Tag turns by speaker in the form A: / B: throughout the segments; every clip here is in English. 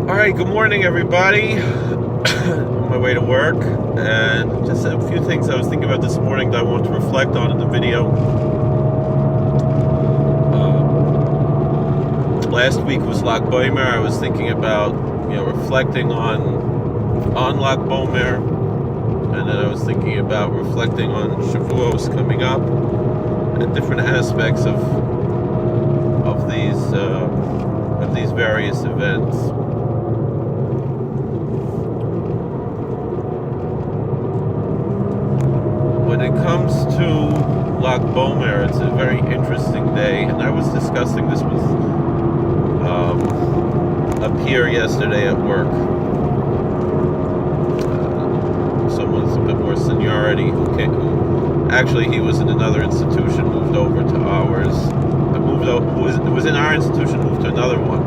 A: All right, good morning, everybody. On my way to work, and just a few things I was thinking about this morning that I want to reflect on in the video. Last week was Lag Boimer. I was thinking about, reflecting on Lag Boimer, and then I was thinking about reflecting on Shavuos coming up and different aspects of these various events. When it comes to Lag Boimer, it's a very interesting day, and I was discussing this with a peer yesterday at work. Someone with a bit more seniority who actually he was in another institution, moved over to ours. Was in our institution, moved to another one,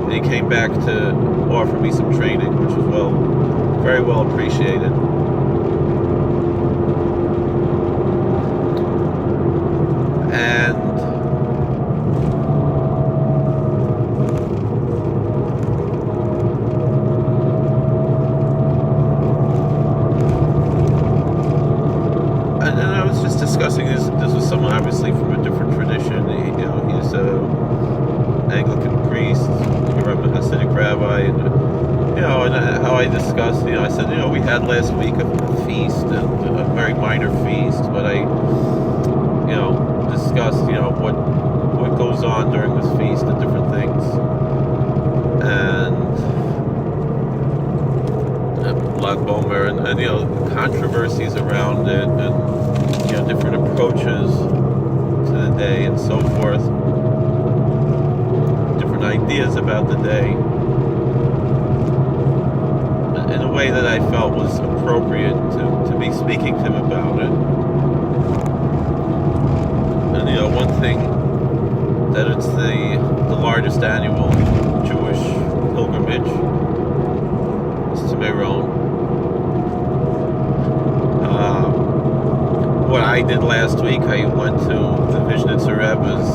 A: and he came back to offer me some training, which was very well appreciated. And I was just discussing this. This was someone obviously from a different tradition. He's an Anglican priest, a Hasidic rabbi, and how I discussed. I said, we had last week a feast, and a very minor feast, but I, discussed, what goes on during this feast and different things, and Lag Boimer, and controversies around it, and different approaches to the day and so forth, different ideas about the day, in a way that I felt was appropriate to be speaking to him about it. And one thing, that it's the largest annual Jewish pilgrimage is to Meron. What I did last week, I went to the Vizhnitzer Rebbe's.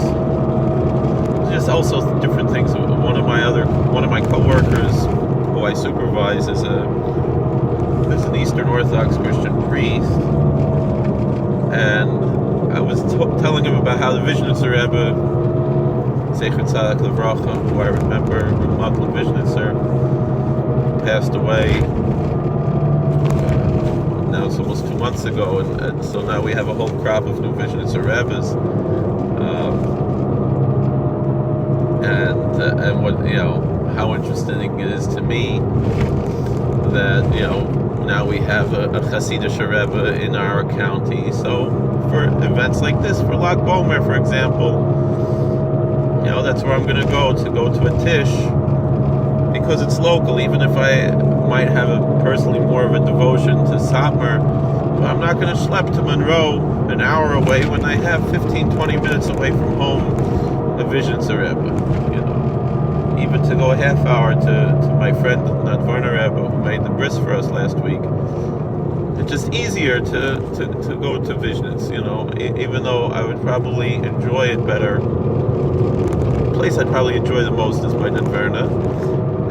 A: Just also different things. One of my coworkers, who I supervise, is an Eastern Orthodox Christian priest, and I was telling him about how the Vizhnitzer Rebbe, Zecher Tzaddik Livracha, who I remember, Michael Vizhnitzer, passed away. Now it's almost 2 months ago, and so now we have a whole crop of new Vizhnitzer Rebbes, and what how interesting it is to me that now we have a Hasidic Rebbe in our county. So for events like this, for Lag Boimer, for example, that's where I'm going to go to a Tish, because it's local. Even if I might have personally more of a devotion to Satmar, but I'm not going to schlep to Monroe, an hour away, when I have 15-20 minutes away from home a Vizhnitzer Rebbe. Even to go a half hour to my friend Nadvarna Rebbe, who made the bris for us last week. It's just easier to go to Vizhnitz, even though I would probably enjoy it better. The place I'd probably enjoy the most is by Nadvarna.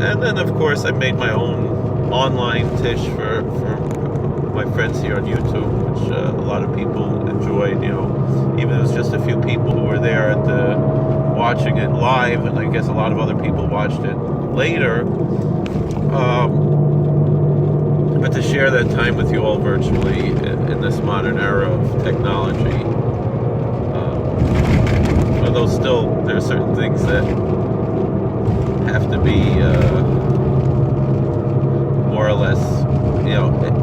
A: And then, of course, I made my own online Tish for my friends here on YouTube, which a lot of people enjoyed. Even if it was just a few people who were there watching it live, and I guess a lot of other people watched it later. But to share that time with you all virtually in this modern era of technology, although still there are certain things that have to be more or less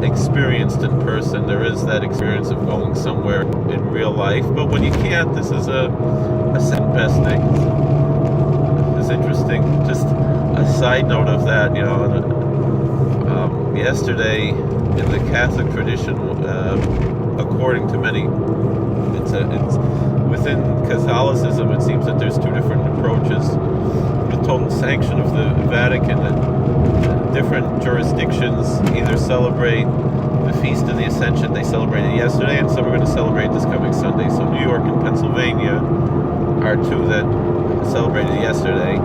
A: experienced in person. There is that experience of going somewhere in real life, but when you can't, this is a second best thing. It's interesting. Just a side note of that, yesterday in the Catholic tradition, according to many, it's within Catholicism, it seems that there's two different approaches. The total sanction of the Vatican, and different jurisdictions either celebrate the Feast of the Ascension. They celebrated yesterday, and some are going to celebrate this coming Sunday. So New York and Pennsylvania are two that celebrated yesterday.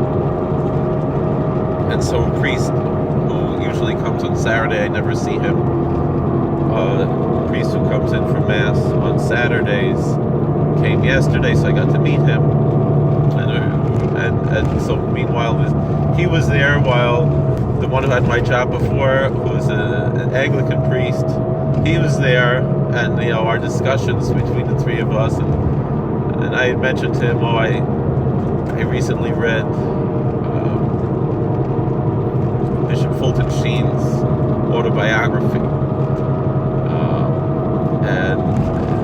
A: And so a priest who usually comes on Saturday, I never see him. A priest who comes in for Mass on Saturdays came yesterday, so I got to meet him. And so meanwhile, he was there while the one who had my job before, who was an Anglican priest, he was there, and our discussions between the three of us, and I had mentioned to him, I recently read Bishop Fulton Sheen's autobiography, and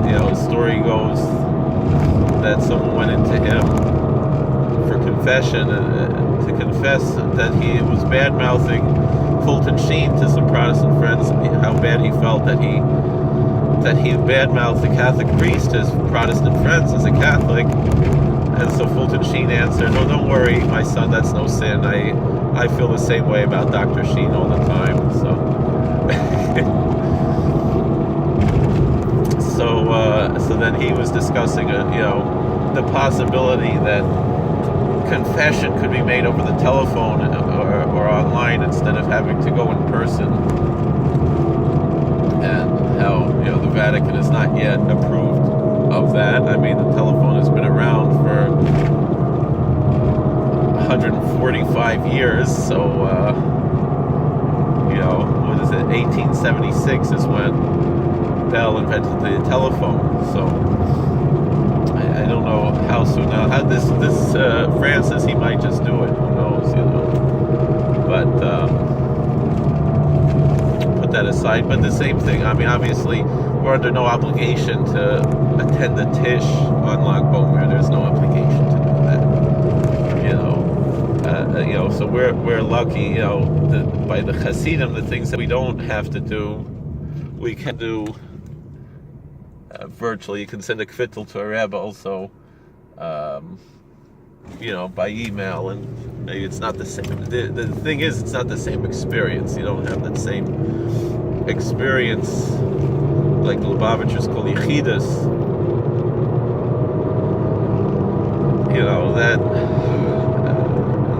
A: the story goes that someone went into him for confession to confess that he was bad-mouthing Fulton Sheen to some Protestant friends, how bad he felt that he bad-mouthed the Catholic priest, his Protestant friends, as a Catholic. And so Fulton Sheen answered, "No, don't worry, my son, that's no sin. I feel the same way about Dr. Sheen all the time." So then he was discussing the possibility that confession could be made over the telephone or online instead of having to go in person, and how the Vatican is not yet approved of that. I mean, the telephone has been around for 145 years, so what is it, 1876 is when Bell invented the telephone. So I don't know how soon now. How this Francis, he might just do it. Who knows? But put that aside. But the same thing. I mean, obviously, we're under no obligation to attend the Tish on Lag Bomer. There's no obligation to do that. So we're lucky. By the Hasidim, the things that we don't have to do, we can do. Virtually, you can send a kvittel to a Rebbe also, by email, and maybe it's not the same. The thing is, it's not the same experience. You don't have that same experience like Lubavitchers called Yechidus.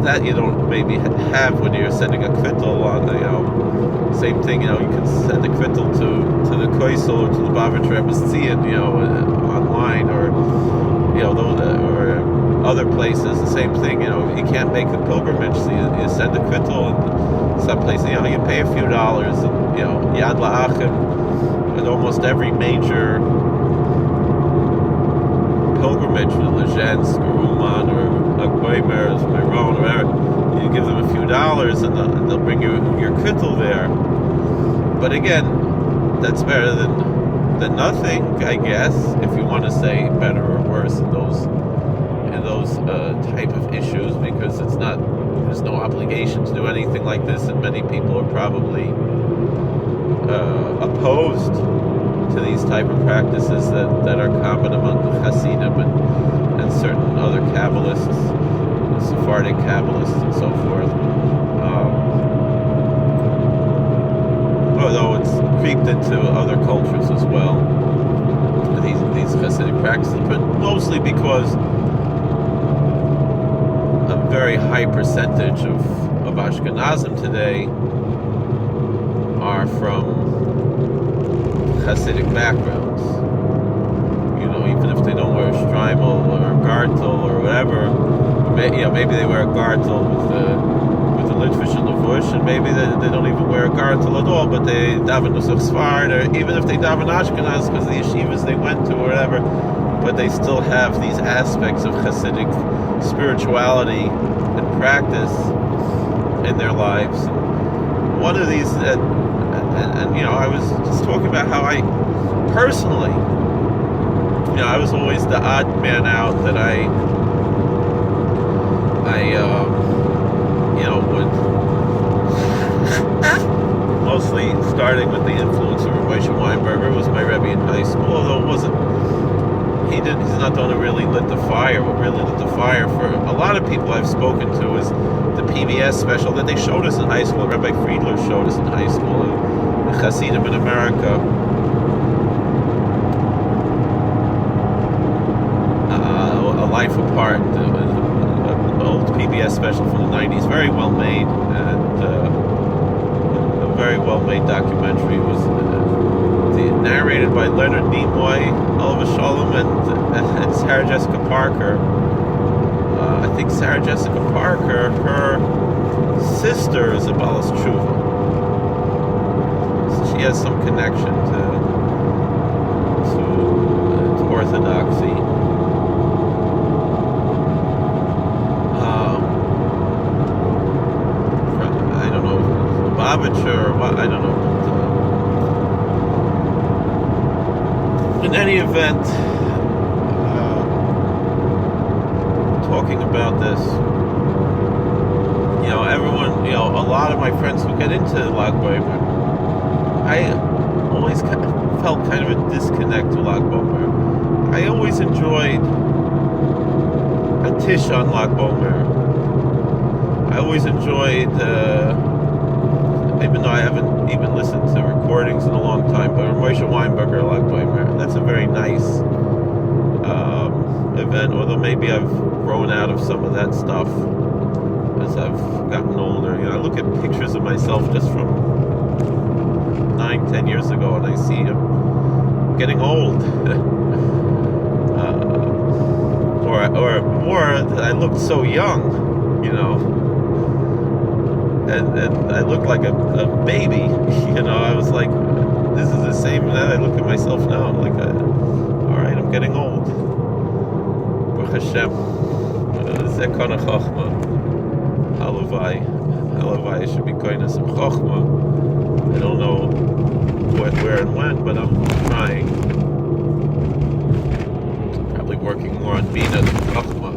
A: That you don't maybe have when you're sending a kvittel on. Same thing. You can send a kvittel to the Koisel or to the Lubavitch Rebbe's Tzion, online, or or other places. The same thing. You can't make a pilgrimage, so you send a kvittel, and some places you pay a few dollars. And, Yad La'achim, at almost every major pilgrimage, Lezhensk or Uman or Agboimer or Meron or whatever, you give them a few dollars and they'll bring you your kvittel there. But again, that's better than nothing, I guess, if you want to say better or worse in those type of issues, because there's no obligation to do anything like this, and many people are probably opposed to these type of practices that are common among the Hasidim and certain other Kabbalists, Sephardic Kabbalists and so forth. Although it's creeped into other cultures as well, these Hasidic practices, but mostly because a very high percentage of Ashkenazim today are from Hasidic backgrounds. Even if they don't wear a shtreimel or a gartel or whatever, maybe they wear a gartel with the Litvish and Levush, and maybe they don't even wear a gartel at all, but they daven Nusach Sfard, or even if they daven Ashkenaz because the yeshivas they went to or whatever, but they still have these aspects of Hasidic spirituality and practice in their lives. One of these, and I was just talking about how I personally, I was always the odd man out, that I would mostly, starting with the influence of Moshe Weinberger, was my Rebbe in high school, although it wasn't, he's not the one who really lit the fire. What really lit the fire for a lot of people I've spoken to is the PBS special that they showed us in high school. Rabbi Friedler showed us in high school, the Hasidim in America. A Life Apart, old people PBS special from the 90s, very well made, and a very well made documentary. It was narrated by Leonard Nimoy, Oliver Sholem, and Sarah Jessica Parker. I think Sarah Jessica Parker, her sister is a Balas Tshuva, so she has some connection to Orthodoxy. I don't know, Lubavitcher or what, I don't know. But, in any event, talking about this, everyone, a lot of my friends who get into Lag BaOmer, I always felt kind of a disconnect to Lag BaOmer. I always enjoyed a Tish on Lag BaOmer. I always enjoyed, even though I haven't even listened to recordings in a long time, but Moshe Weinberger Lag BaOmer, that's a very nice event, although maybe I've grown out of some of that stuff as I've gotten older. I look at pictures of myself just from 9-10 years ago, and I see I'm getting old. Or more, I looked so young, and I looked like a baby, I was like, this is the same, and I look at myself now, I'm like, alright, I'm getting old. Baruch Hashem, Zekona Chochma, Halavai should be going to some Chochma. I don't know where and when, but I'm trying. Probably working more on Bina than Chochma.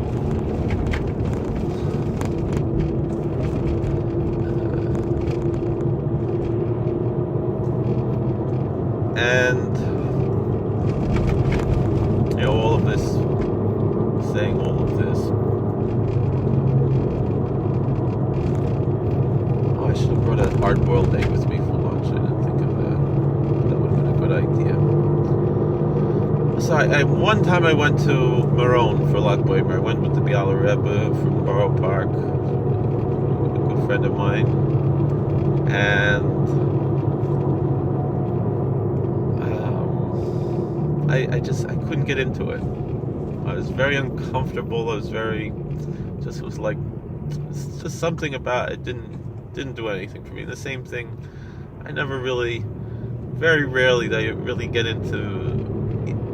A: And all of this, saying all of this. Oh, I should have brought a hard-boiled egg with me for lunch. I didn't think of that. That would have been a good idea. So one time I went to Meron for Lag BaOmer. I went with the Biala Rebbe from Borough Park, a good friend of mine, and I couldn't get into it. I was very uncomfortable. It's just something about it didn't do anything for me. The same thing, very rarely did I really get into,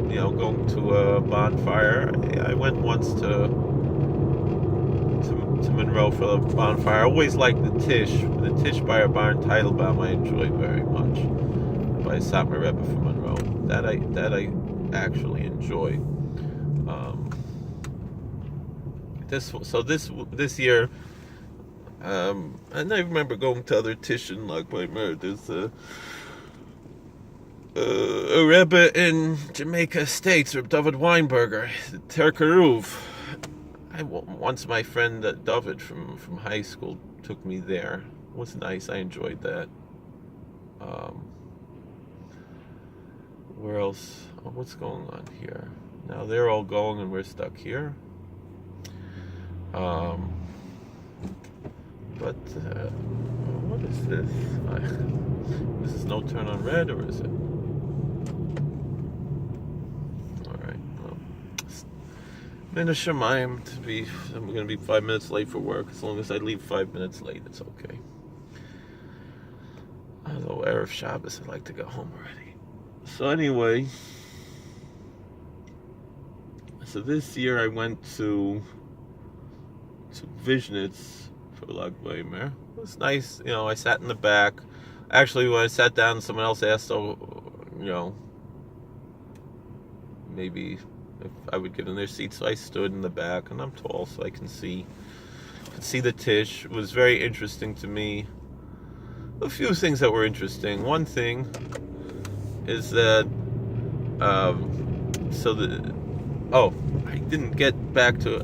A: going to a bonfire. I went once to Monroe for the bonfire. I always liked the Tish by Baron Teitelbaum. I enjoyed very much, by Satmar Rebbe from Monroe. That I actually enjoy. This year, and I remember going to other Tish in Lag BaOmer. There's a Rebbe in Jamaica Estates, Reb David Weinberger, Terkeruv. Once my friend David from high school took me there. It was nice. I enjoyed that. Where else? Oh, what's going on here? Now they're all going and we're stuck here. But what is this? This is no turn on red, or is it? All right. Well, Mina Shemayim I'm going to be 5 minutes late for work. As long as I leave 5 minutes late, it's okay. Although Erev Shabbos, I'd like to go home already. So anyway, so this year I went to Vishnitz for Lag BaOmer. It was nice, I sat in the back. Actually, when I sat down, someone else asked, maybe if I would give them their seat. So I stood in the back, and I'm tall, so I can see the Tish. It was very interesting to me. A few things that were interesting. One thing is that, I didn't get back to,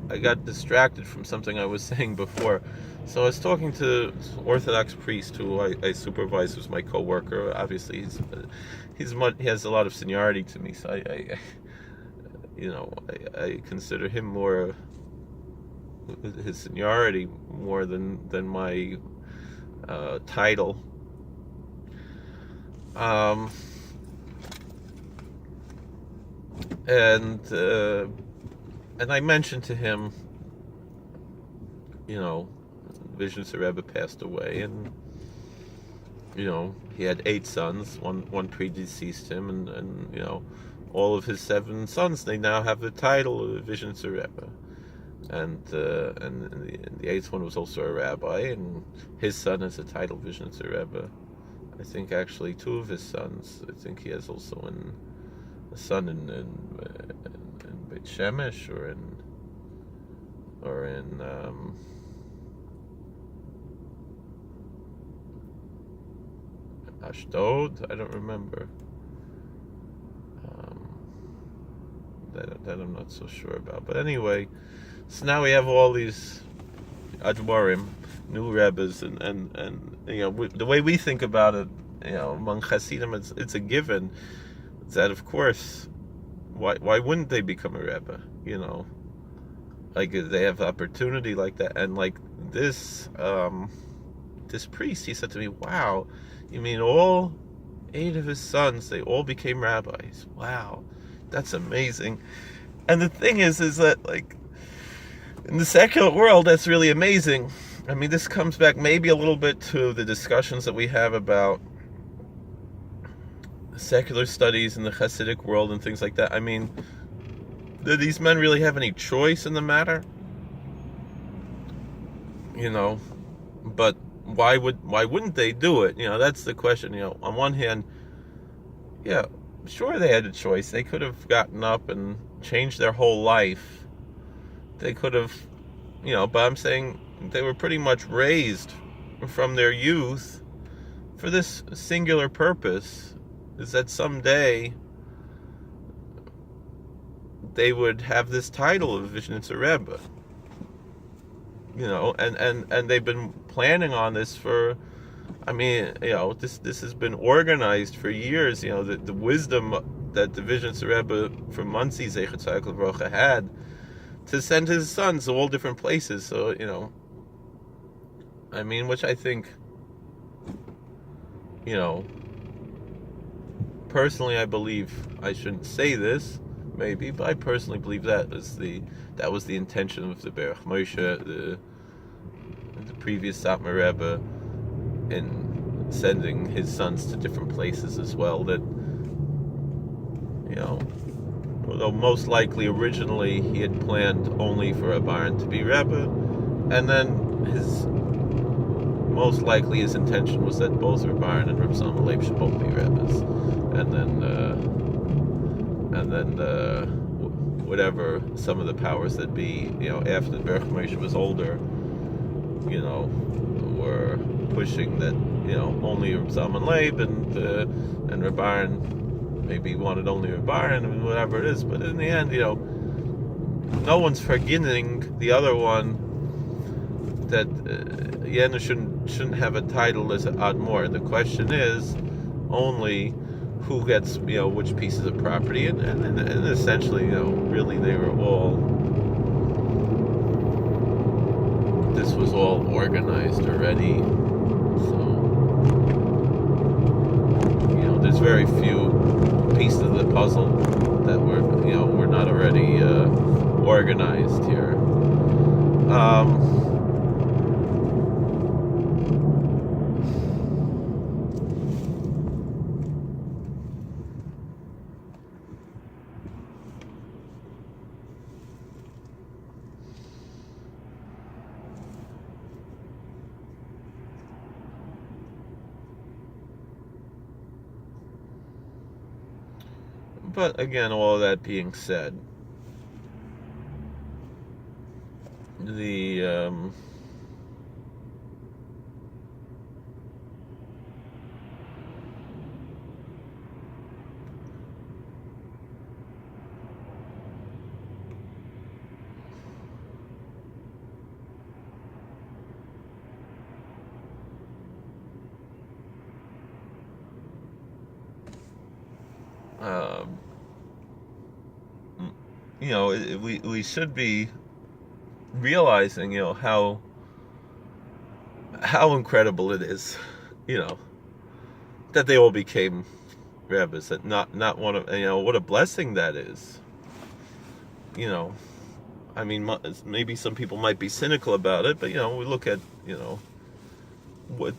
A: I got distracted from something I was saying before. So I was talking to an Orthodox priest who I supervise, who's my co-worker. Obviously, he has a lot of seniority to me, so I consider him more his seniority more than my title. Um, and I mentioned to him, Vizhnitzer Rebbe passed away, and he had 8 sons. One predeceased him, and all of his 7 sons, they now have the title of Vizhnitzer Rebbe. And the 8th one was also a rabbi, and his son has the title Vizhnitzer Rebbe. I think actually 2 of his sons. I think he has also a son in Beit Shemesh or in Ashdod. I don't remember. That I'm not so sure about. But anyway, so now we have all these Advarim, new Rebbes, and the way we think about it, among Hasidim, it's a given that, of course, why wouldn't they become a Rebbe? Like they have opportunity like that, and like this priest, he said to me, "Wow, you mean all 8 of his sons, they all became rabbis? Wow, that's amazing." And the thing is that, like, in the secular world, that's really amazing. I mean, this comes back maybe a little bit to the discussions that we have about secular studies in the Hasidic world and things like that. I mean, do these men really have any choice in the matter? But why wouldn't they do it? That's the question. On one hand, yeah, sure, they had a choice. They could have gotten up and changed their whole life. They could have, but I'm saying they were pretty much raised from their youth for this singular purpose, is that someday they would have this title of Vizhnitzer Rebbe. And they've been planning on this for, I mean, this has been organized for years. The wisdom that the Vizhnitzer Rebbe from Muncie, Zecher Tzaddik Livrocha, had to send his sons to all different places. So, I mean, which I think, personally, I believe, I shouldn't say this, maybe, but I personally believe that was the intention of the Berach Moshe, the previous Satmar Rebbe, in sending his sons to different places as well. That, although most likely originally he had planned only for a Baron to be Rebbe, and then most likely his intention was that both Reb Baron and Reb Zalman Leib should both be Rebbes, and then whatever some of the powers that be, after the Berach Moshe was older, were pushing that, only Reb Zalman Leib and Reb Baron maybe wanted only Reb Baron and whatever it is. But in the end, no one's forgetting the other one, that Yena shouldn't have a title as an Admor. The question is only who gets, which pieces of property, and essentially, really they were all, this was all organized already. So, there's very few pieces of the puzzle that were not already organized here. But again, all of that being said, the we should be realizing, how incredible it is, you know, that they all became rabbis. That not one of, what a blessing that is. I mean, maybe some people might be cynical about it, but we look at what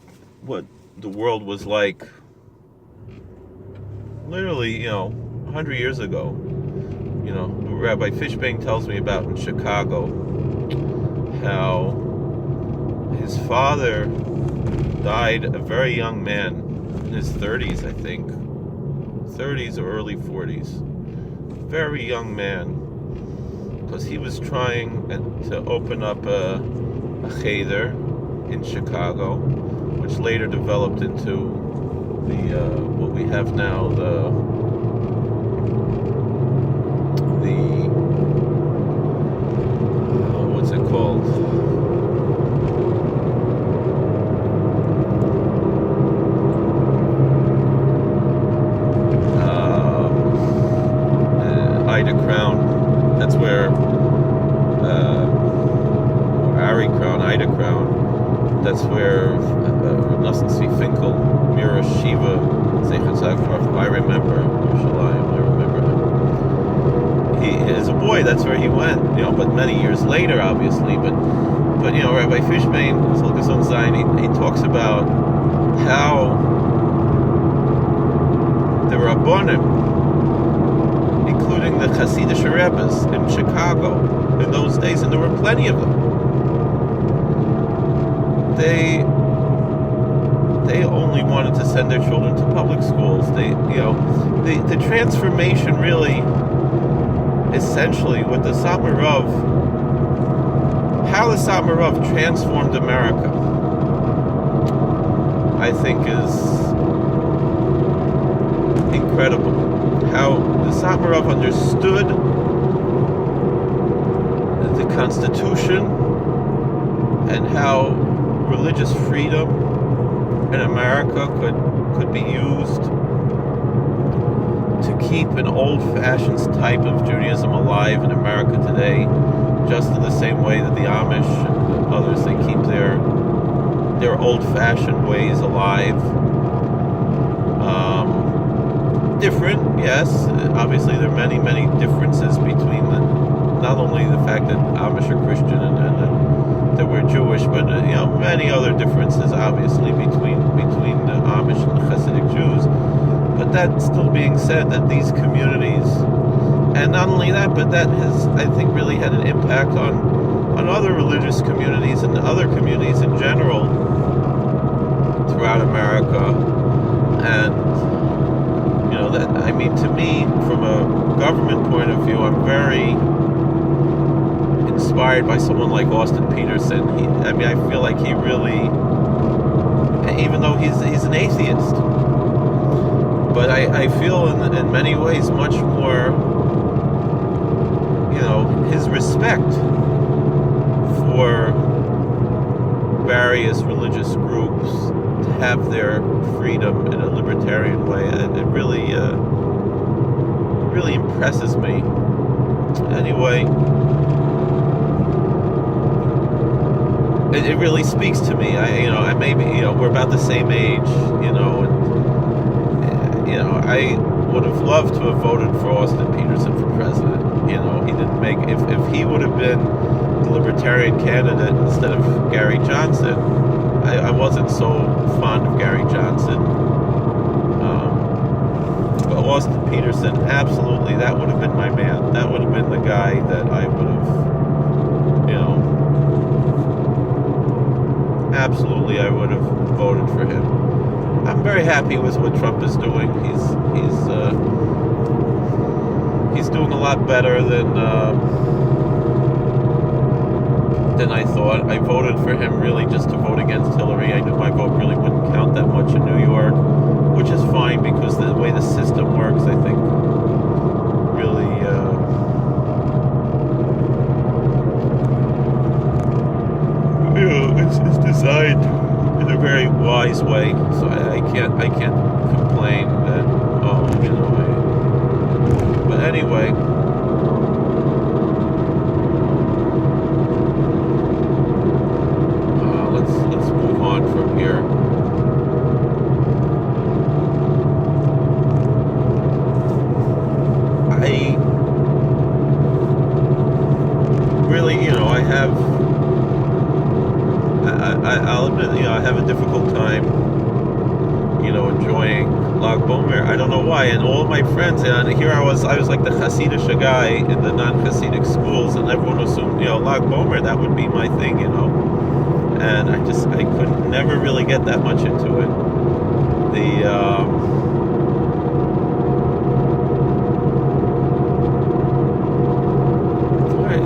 A: the world was like literally 100 years ago. Rabbi Fishbane tells me about in Chicago how his father died a very young man, in his 30s, I think, 30s or early 40s, very young man, because he was trying to open up a cheder in Chicago, which later developed into the what we have now, the what's it called? Ida Crown. That's where Ari Crown, Ida Crown. That's where Nosson Tzvi Finkel, Mira Shiva, Zeichat Zagraf. I remember Yerushalayim. I remember him. He, as a boy, that's where he went. But many years later, obviously. But Rabbi Fishbane, Zilkas on Zion, he talks about how the Rabbonim, including the Hasidic Rebbes in Chicago in those days, and there were plenty of them. They only wanted to send their children to public schools. The transformation really, essentially, with the Samarov, how the Samarov transformed America, I think is incredible. How the Samarov understood the Constitution and how religious freedom in America could be used to keep an old-fashioned type of Judaism alive in America today, just in the same way that the Amish and others, they keep their old-fashioned ways alive. Different, yes. Obviously, there are many, many differences between not only the fact that Amish are Christian and that we're Jewish, but many other differences, obviously, between the Amish and the Hasidic Jews. But that still being said, that these communities, and not only that, but that has, I think, really had an impact on other religious communities and other communities in general throughout America. And to me, from a government point of view, I'm very inspired by someone like Austin Peterson. I feel like he really, even though he's an atheist, but I feel in many ways much more, his respect for various religious groups to have their freedom in a libertarian way. It really impresses me. Anyway, it really speaks to me. I maybe, we're about the same age, and I would have loved to have voted for Austin Peterson for president. He didn't make, if he would have been the libertarian candidate instead of Gary Johnson. I wasn't so fond of Gary Johnson. But Austin Peterson, absolutely, that would have been my man. That would have been the guy that I would have, absolutely, I would have voted for him. I'm very happy with what Trump is doing. He's doing a lot better than I thought. I voted for him really just to vote against Hillary. I knew my vote really wouldn't count that much in New York, which is fine because the way the system works, I think, really it's designed in a very wise way. So I can't complain that but anyway. year. I really, I'll admit, I have a difficult time, enjoying Lag Bomer. I don't know why. And all of my friends, and here I was like the Hasidic guy in the non-Hasidic schools, and everyone assumed, Lag Bomer, that would be my thing, And I could never really get that much into it.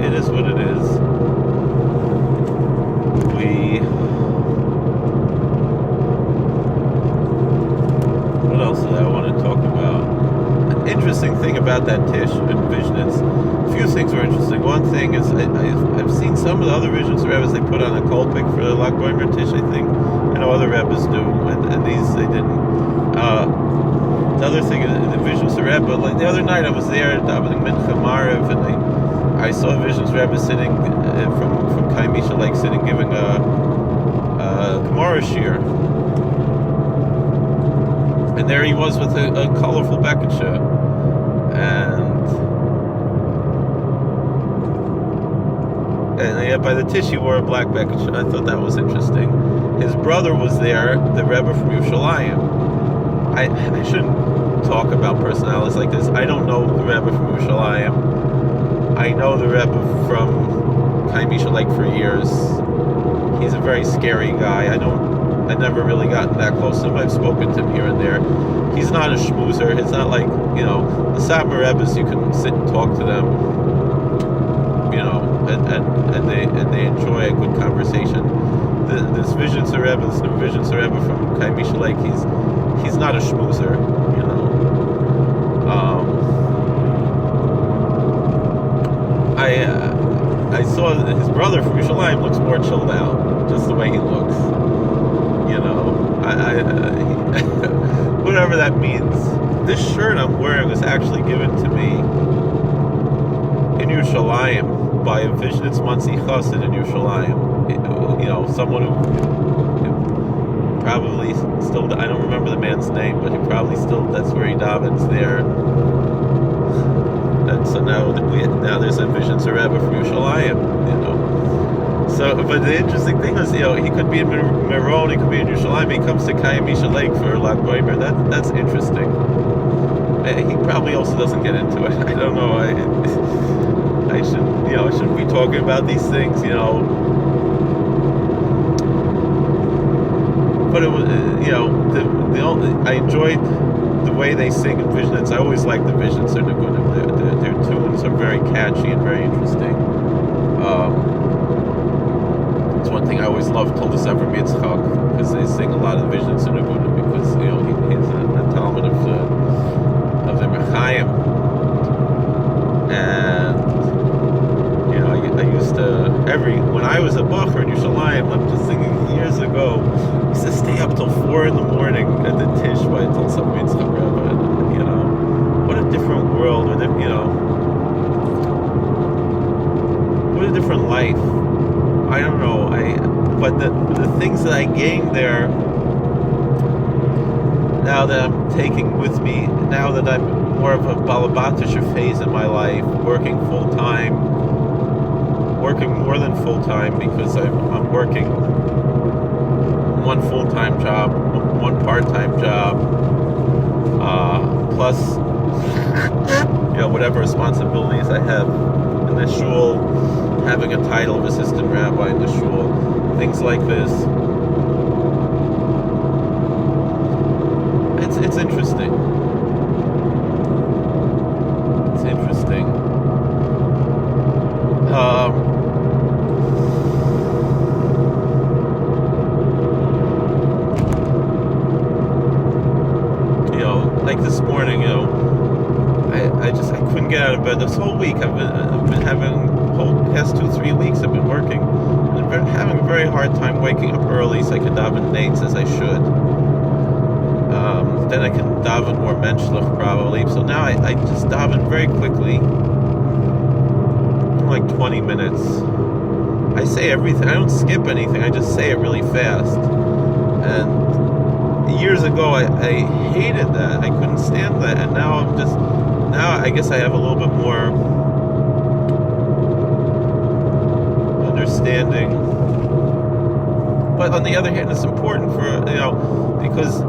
A: It is what it is. What else did I want to talk about? An interesting thing about that Tish in Vizhnitz, a few things were interesting. One thing is I've seen some of the other Vizhnitz Rebbes, they put on a kolpik for the Lag Bomer Tish, I think. I know other Rebbes do, and these they didn't. The other thing is the Vizhnitz Rebbe, like the other night I was there davening Mincha Maariv, and I saw Vizhnitz Rebbe sitting from Kai Misha Lake sitting giving a Gemara shir. And there he was with a colorful beketcha. And by the Tish he wore a black beketcha. I thought that was interesting. His brother was there, the Rebbe from Yerushalayim. I shouldn't talk about personalities like this. I don't know the Rebbe from Yerushalayim. I know the Rebbe from Kai Misha Lake for years. He's a very scary guy. I never really gotten that close to him. I've spoken to him here and there. He's not a schmoozer. It's not like, the Satmar Rebbes, you can sit and talk to them, and they enjoy a good conversation. This Vizhnitz Rebbe, this new Vizhnitz Rebbe from Kai Misha Lake, he's not a schmoozer, I saw that his brother from Yerushalayim looks more chilled out, just the way he looks. Whatever that means. This shirt I'm wearing was actually given to me in Yerushalayim by a Vizhnitz Monsey Chassid in Yerushalayim. Someone who probably still, I don't remember the man's name, but he probably still, that's where he davens there. And so now there's a Vizhnitz Rebbe from Yerushalayim, So, but the interesting thing is, he could be in Meron, he could be in Yerushalayim, he comes to Kai Misha Lake for Lag Bomer. That's interesting. He probably also doesn't get into it. I don't know. I shouldn't be talking about these things, But it was, I enjoyed the way they sing in Vizhnitz. I always like the Vizhnitz or Nigunim. Their tunes are very catchy and very interesting. It's one thing I always loved Toldos Avram Yitzchak, because they sing a lot of Vizhnitz and Nigunim, because he's a Talmud of the Mechaim, and I used to when I was a bacher in Yerushalayim, I'm just thinking years ago, I used to stay up till 4 a.m. at the Tish by Toldos Avram Yitzchak Rebbe, and what a different world, what a different life. I don't know. But the things that I gained there, now that I'm taking with me, now that I'm more of a balabatisha phase in my life, working full time, working more than full time, because I'm working one full time job, one part time job, plus whatever responsibilities I have in the shul, having a title of assistant rabbi in the shul, things like this. It's interesting. It's interesting. Like this morning, I couldn't get out of bed this whole week. I've been having past 2-3 weeks I've been working, and I've been having a very hard time waking up early so I can daven nates as I should. Then I can daven more menschlich probably. So now I just daven very quickly, like 20 minutes. I say everything. I don't skip anything. I just say it really fast. And years ago, I hated that. I couldn't stand that. And now I guess I have a little bit more understanding. But on the other hand, it's important because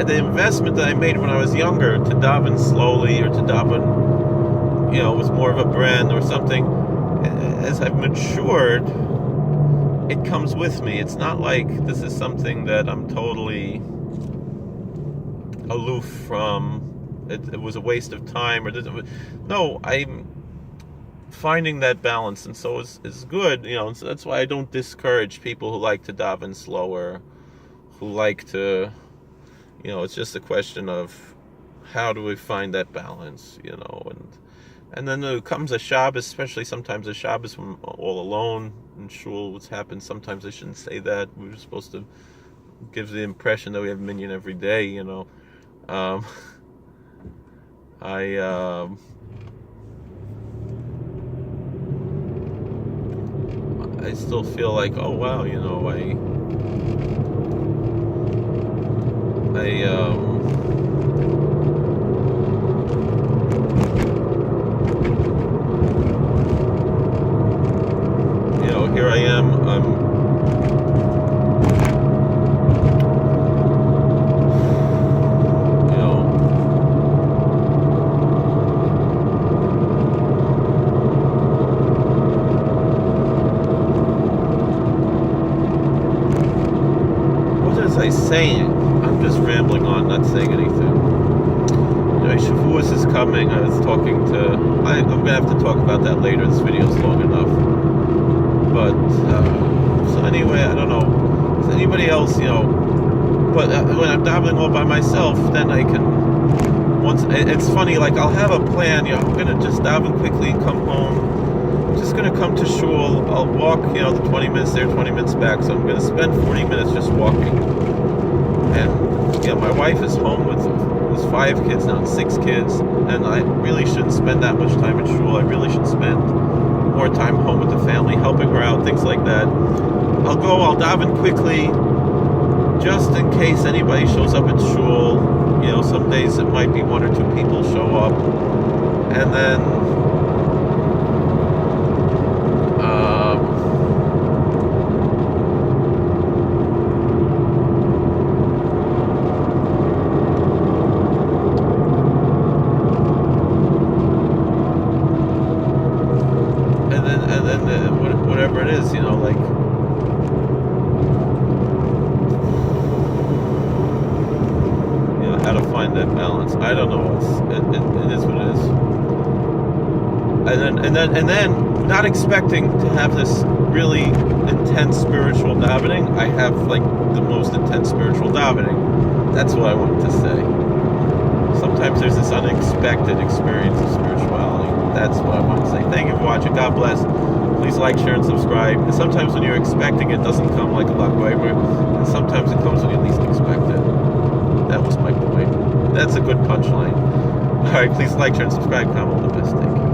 A: the investment that I made when I was younger to daven slowly or to daven, was more of a brand or something. As I've matured, it comes with me. It's not like this is something that I'm totally aloof from. It was a waste of time, no, I'm finding that balance, and so it's good, and so that's why I don't discourage people who like to daven slower, who like to, it's just a question of how do we find that balance, and then there comes a Shabbos, especially sometimes a Shabbos when all alone in shul. What's happened, sometimes I shouldn't say that. We were supposed to give the impression that we have minyan every day, I still feel like, oh wow, here I am. Saying, I'm just rambling on, not saying anything. Shavuos is coming. I was talking to. I'm gonna have to talk about that later. This video is long enough. But so anyway, I don't know. Is anybody else, But when I'm davening all by myself, then I can. It's funny. Like I'll have a plan. I'm gonna just daven quickly and come home. Just going to come to shul. I'll walk, the 20 minutes there, 20 minutes back. So I'm going to spend 40 minutes just walking. And, my wife is home with 5 kids now, 6 kids. And I really shouldn't spend that much time at shul. I really should spend more time home with the family, helping her out, things like that. I'll daven quickly, just in case anybody shows up at shul. Some days it might be 1 or 2 people show up. And then... whatever it is, how to find that balance. I don't know. It is what it is. And then, not expecting to have this really intense spiritual davening, I have the most intense spiritual davening. That's what I wanted to say. Sometimes there's this unexpected experience of spirituality. That's what I want to say. Thank you for watching. God bless. Please like, share, and subscribe. And sometimes when you're expecting it, doesn't come like a Lag BaOmer, and sometimes it comes when you least expect it. That was my point. That's a good punchline. All right, please like, share, and subscribe. Comment all the best. Thank you.